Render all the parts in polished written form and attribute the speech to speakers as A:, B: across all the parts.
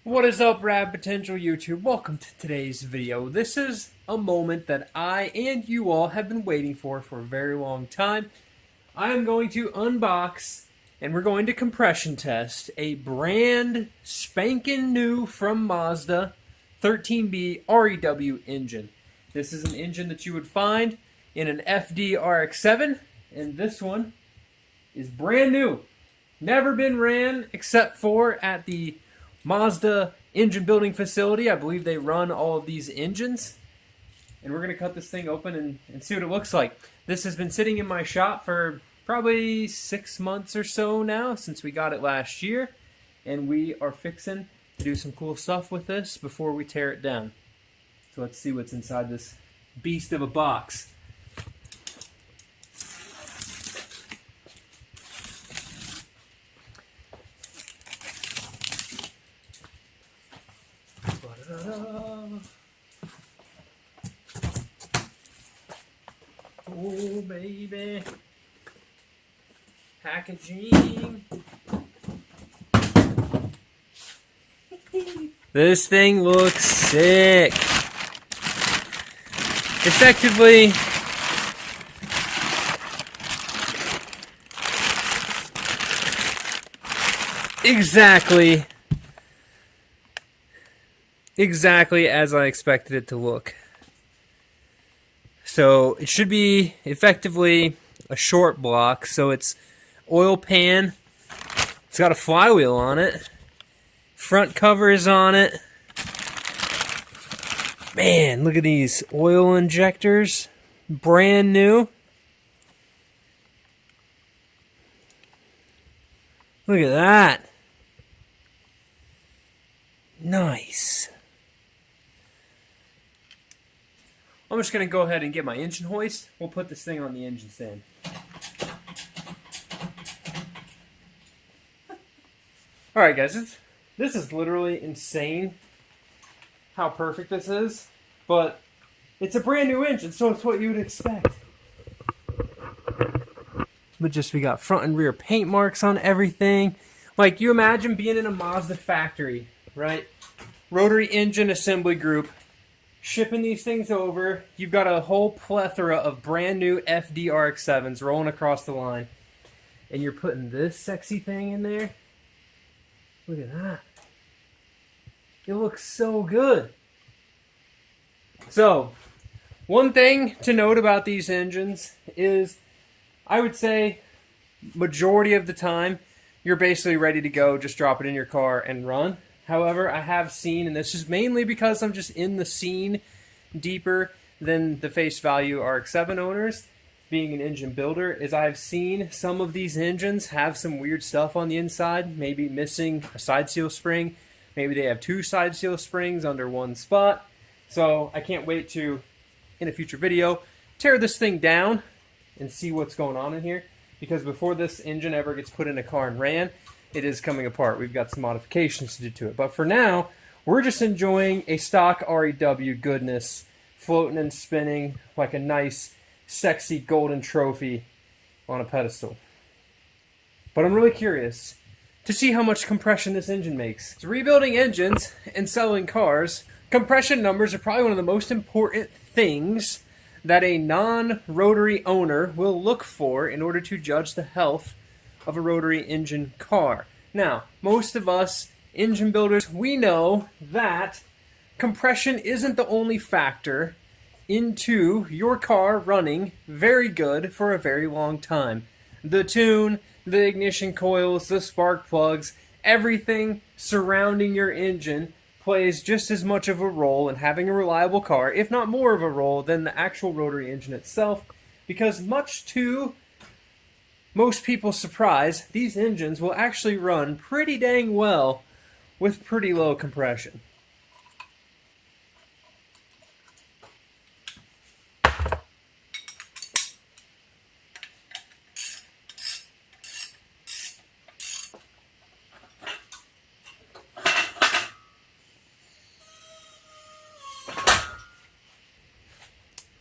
A: What is up, Rad Potential YouTube? Welcome to today's video. This is a moment that I and you all have been waiting for a very long time. I am going to unbox and we're going to compression test a brand spanking new from Mazda 13B REW engine. This is an engine that you would find in an FD RX7, and this one is brand new. Never been ran except for at the Mazda engine building facility. I believe they run all of these engines. And we're going to cut this thing open and see what it looks like. This has been sitting in my shop for probably 6 months or so now, since we got it last year. And we are fixing to do some cool stuff with this before we tear it down. So let's see what's inside this beast of a box. Oh, baby. Packaging. This thing looks sick. Effectively, exactly as I expected it to look. So it should be effectively a short block. So it's oil pan. It's got a flywheel on it. Front cover is on it. Man, look at these oil injectors. Brand new. Look at that. Nice. I'm just going to go ahead and get my engine hoist. We'll put this thing on the engine stand. Alright guys, this is literally insane how perfect this is, but it's a brand new engine, so it's what you would expect. But we got front and rear paint marks on everything. Like, you imagine being in a Mazda factory, right? Rotary engine assembly group, shipping these things over. You've got a whole plethora of brand new FD RX7s rolling across the line, and you're putting this sexy thing in there. Look at that. It looks so good. So, one thing to note about these engines is, I would say, majority of the time, you're basically ready to go, just drop it in your car and run. However, I have seen, and this is mainly because I'm just in the scene deeper than the face value RX7 owners, being an engine builder, is I've seen some of these engines have some weird stuff on the inside, maybe missing a side seal spring. Maybe they have 2 side seal springs under one spot. So I can't wait to, in a future video, tear this thing down and see what's going on in here. Because before this engine ever gets put in a car and ran, it is coming apart. We've got some modifications to do to it. But for now, we're just enjoying a stock REW goodness, floating and spinning like a nice, sexy golden trophy on a pedestal. But I'm really curious to see how much compression this engine makes. So rebuilding engines and selling cars, compression numbers are probably one of the most important things that a non-rotary owner will look for in order to judge the health of a rotary engine car. Now, most of us engine builders, we know that compression isn't the only factor into your car running very good for a very long time. The tune, the ignition coils, the spark plugs, everything surrounding your engine plays just as much of a role in having a reliable car, if not more of a role, than the actual rotary engine itself, because much to most people's surprise, these engines will actually run pretty dang well with pretty low compression.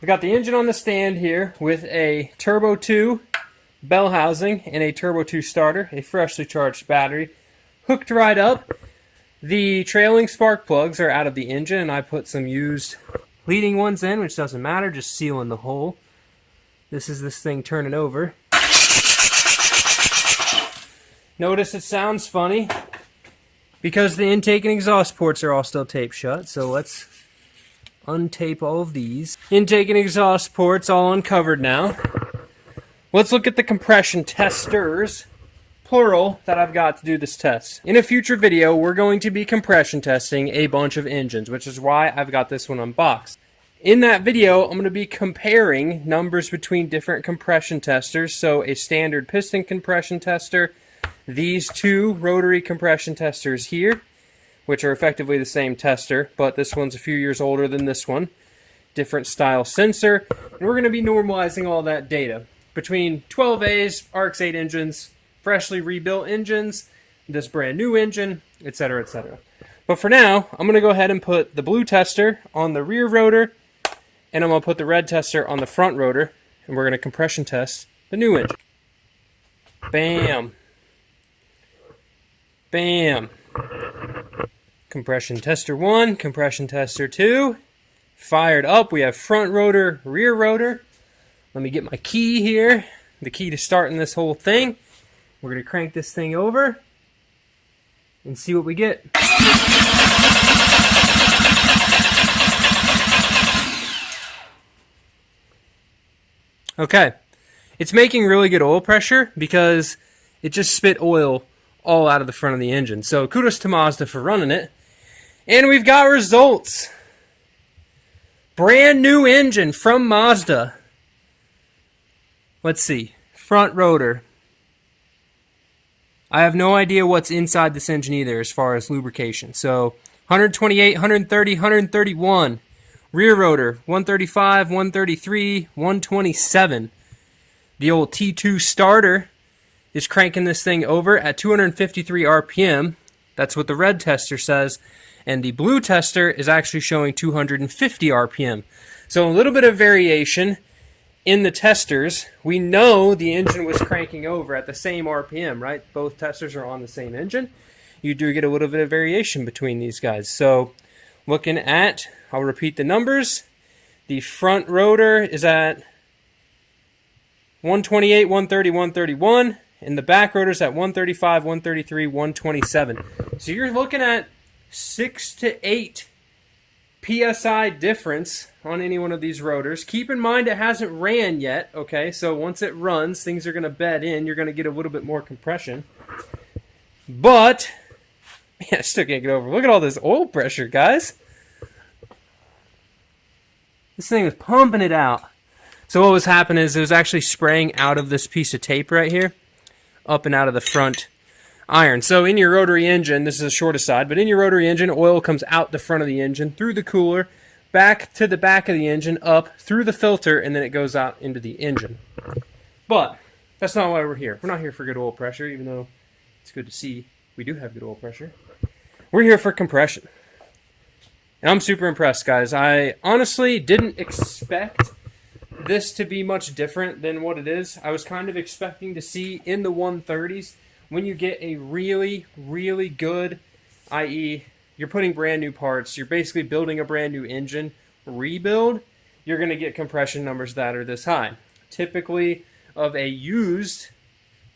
A: We've got the engine on the stand here with a Turbo 2 bell housing and a Turbo 2 starter, a freshly charged battery, hooked right up. The trailing spark plugs are out of the engine, and I put some used leading ones in, which doesn't matter, just sealing the hole. This is this thing turning over. Notice it sounds funny because the intake and exhaust ports are all still taped shut, so let's untape all of these. Intake and exhaust ports all uncovered now. Let's look at the compression testers, plural, that I've got to do this test. In a future video, we're going to be compression testing a bunch of engines, which is why I've got this one unboxed. In that video, I'm going to be comparing numbers between different compression testers, so a standard piston compression tester, these two rotary compression testers here, which are effectively the same tester, but this one's a few years older than this one. Different style sensor, and we're going to be normalizing all that data between 12A's, RX7 engines, freshly rebuilt engines, this brand new engine, etc., etc. But for now, I'm going to go ahead and put the blue tester on the rear rotor, and I'm going to put the red tester on the front rotor, and we're going to compression test the new engine. Bam. Bam. Compression tester 1, compression tester 2, fired up. We have front rotor, rear rotor. Let me get my key here, the key to starting this whole thing. We're going to crank this thing over and see what we get. Okay, it's making really good oil pressure because it just spit oil all out of the front of the engine. So kudos to Mazda for running it. And we've got results. Brand new engine from Mazda. Let's see. Front rotor. I have no idea what's inside this engine either as far as lubrication. So 128, 130, 131. Rear rotor, 135, 133, 127. The old T2 starter is cranking this thing over at 253 RPM. That's what the red tester says. And the blue tester is actually showing 250 RPM. So a little bit of variation in the testers. We know the engine was cranking over at the same RPM, right? Both testers are on the same engine. You do get a little bit of variation between these guys. So looking at, I'll repeat the numbers. The front rotor is at 128, 130, 131. And the back rotor is at 135, 133, 127. So you're looking at 6 to 8 PSI difference on any one of these rotors. Keep in mind it hasn't ran yet, okay? So once it runs, things are going to bed in. You're going to get a little bit more compression. But, man, I still can't get over. Look at all this oil pressure, guys. This thing is pumping it out. So what was happening is it was actually spraying out of this piece of tape right here, up and out of the front iron. So in your rotary engine, this is the short aside, but in your rotary engine, oil comes out the front of the engine, through the cooler, back to the back of the engine, up, through the filter, and then it goes out into the engine. But that's not why we're here. We're not here for good oil pressure, even though it's good to see we do have good oil pressure. We're here for compression. And I'm super impressed, guys. I honestly didn't expect this to be much different than what it is. I was kind of expecting to see in the 130s, when you get a really, really good, i.e., you're putting brand new parts, you're basically building a brand new engine rebuild, you're going to get compression numbers that are this high. Typically, of a used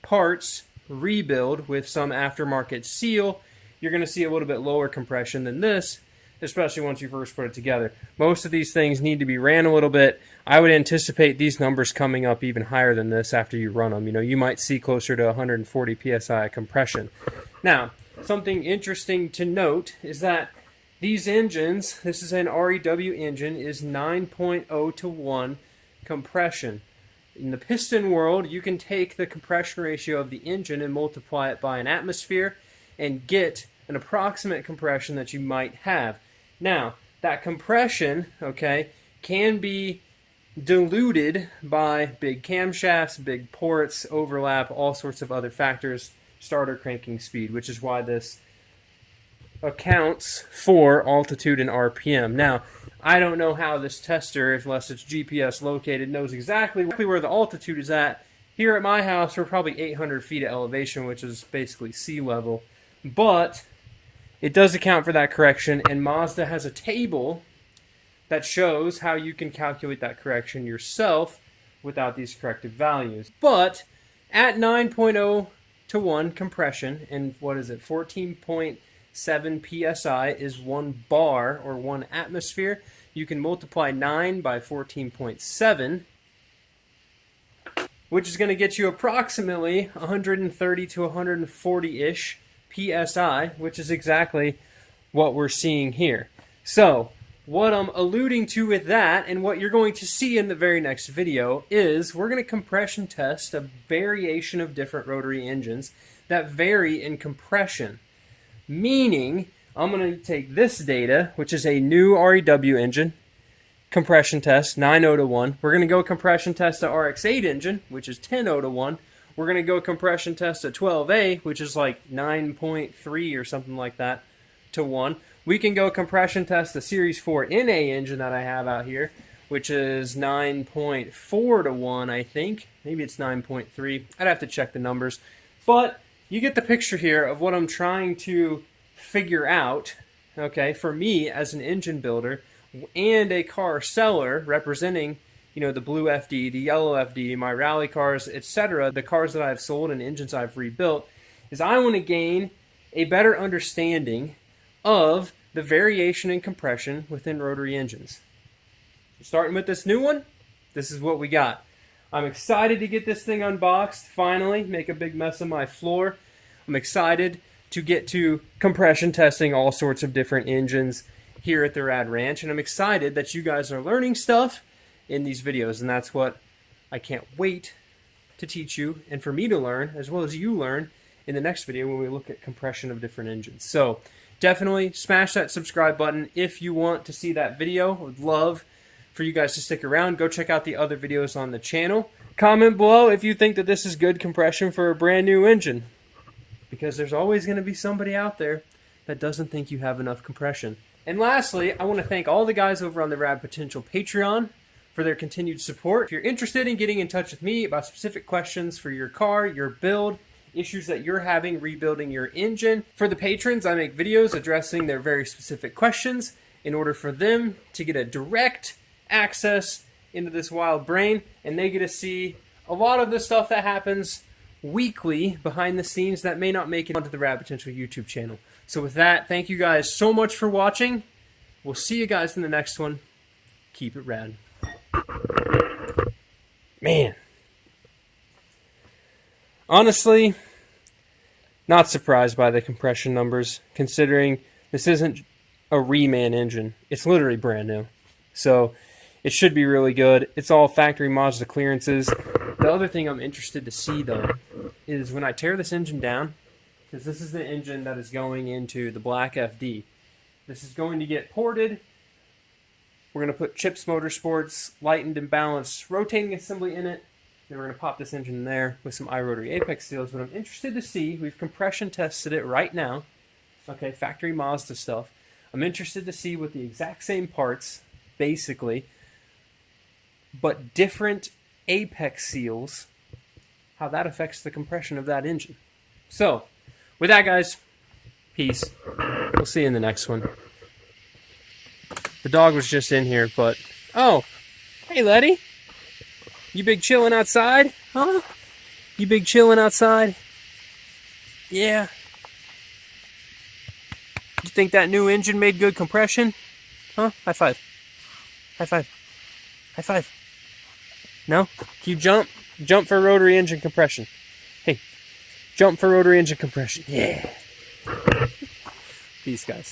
A: parts rebuild with some aftermarket seal, you're going to see a little bit lower compression than this, especially once you first put it together. Most of these things need to be ran a little bit. I would anticipate these numbers coming up even higher than this after you run them. You know, you might see closer to 140 PSI compression. Now, something interesting to note is that these engines, this is an REW engine, is 9.0 to 1 compression. In the piston world, you can take the compression ratio of the engine and multiply it by an atmosphere and get an approximate compression that you might have. Now, that compression, okay, can be diluted by big camshafts, big ports, overlap, all sorts of other factors, starter cranking speed, which is why this accounts for altitude and RPM. Now, I don't know how this tester, unless it's GPS located, knows exactly where the altitude is at. Here at my house, we're probably 800 feet of elevation, which is basically sea level. But it does account for that correction, and Mazda has a table that shows how you can calculate that correction yourself without these corrective values. But at 9.0 to 1 compression, and what is it, 14.7 psi is 1 bar or 1 atmosphere. You can multiply 9 by 14.7, which is going to get you approximately 130 to 140-ish psi, which is exactly what we're seeing here. So what I'm alluding to with that, and what you're going to see in the very next video, is we're going to compression test a variation of different rotary engines that vary in compression. Meaning, I'm going to take this data, which is a new REW engine, compression test, 9.0 to 1. We're going to go compression test a RX8 engine, which is 10.0 to 1. We're going to go compression test a 12A, which is like 9.3 or something like that, to 1. We can go compression test the Series 4 NA engine that I have out here, which is 9.4 to 1, I think. Maybe it's 9.3. I'd have to check the numbers. But you get the picture here of what I'm trying to figure out, okay, for me as an engine builder and a car seller representing, you know, the blue FD, the yellow FD, my rally cars, etc., the cars that I've sold and engines I've rebuilt, is I want to gain a better understanding of the variation in compression within rotary engines. Starting with this new one, this is what we got. I'm excited to get this thing unboxed, finally, make a big mess of my floor. I'm excited to get to compression testing all sorts of different engines here at the Rad Ranch, and I'm excited that you guys are learning stuff in these videos, and that's what I can't wait to teach you and for me to learn, as well as you learn in the next video when we look at compression of different engines. So definitely smash that subscribe button if you want to see that video. I would love for you guys to stick around. Go check out the other videos on the channel. Comment below if you think that this is good compression for a brand new engine, because there's always going to be somebody out there that doesn't think you have enough compression. And lastly, I want to thank all the guys over on the Rad Potential Patreon for their continued support. If you're interested in getting in touch with me about specific questions for your car, your build, issues that you're having rebuilding your engine, for the patrons, I make videos addressing their very specific questions in order for them to get a direct access into this wild brain, and they get to see a lot of the stuff that happens weekly behind the scenes that may not make it onto the Rad Potential YouTube channel. So with that, thank you guys so much for watching. We'll see you guys in the next one. Keep it rad. Man. Honestly, not surprised by the compression numbers, considering this isn't a reman engine. It's literally brand new. So it should be really good. It's all factory Mazda clearances. The other thing I'm interested to see, though, is when I tear this engine down, because this is the engine that is going into the black FD. This is going to get ported. We're going to put Chips Motorsports lightened and balanced rotating assembly in it. Then we're going to pop this engine in there with some iRotary Apex seals. But I'm interested to see, we've compression tested it right now. Okay, factory Mazda stuff. I'm interested to see with the exact same parts, basically, but different Apex seals, how that affects the compression of that engine. So, with that, guys, peace. We'll see you in the next one. The dog was just in here, but... Oh! Hey, Letty! You big chillin' outside? Huh? You big chillin' outside? Yeah. You think that new engine made good compression? Huh? High five. High five. High five. No? Can you jump? Jump for rotary engine compression. Hey. Jump for rotary engine compression. Yeah. Peace, guys.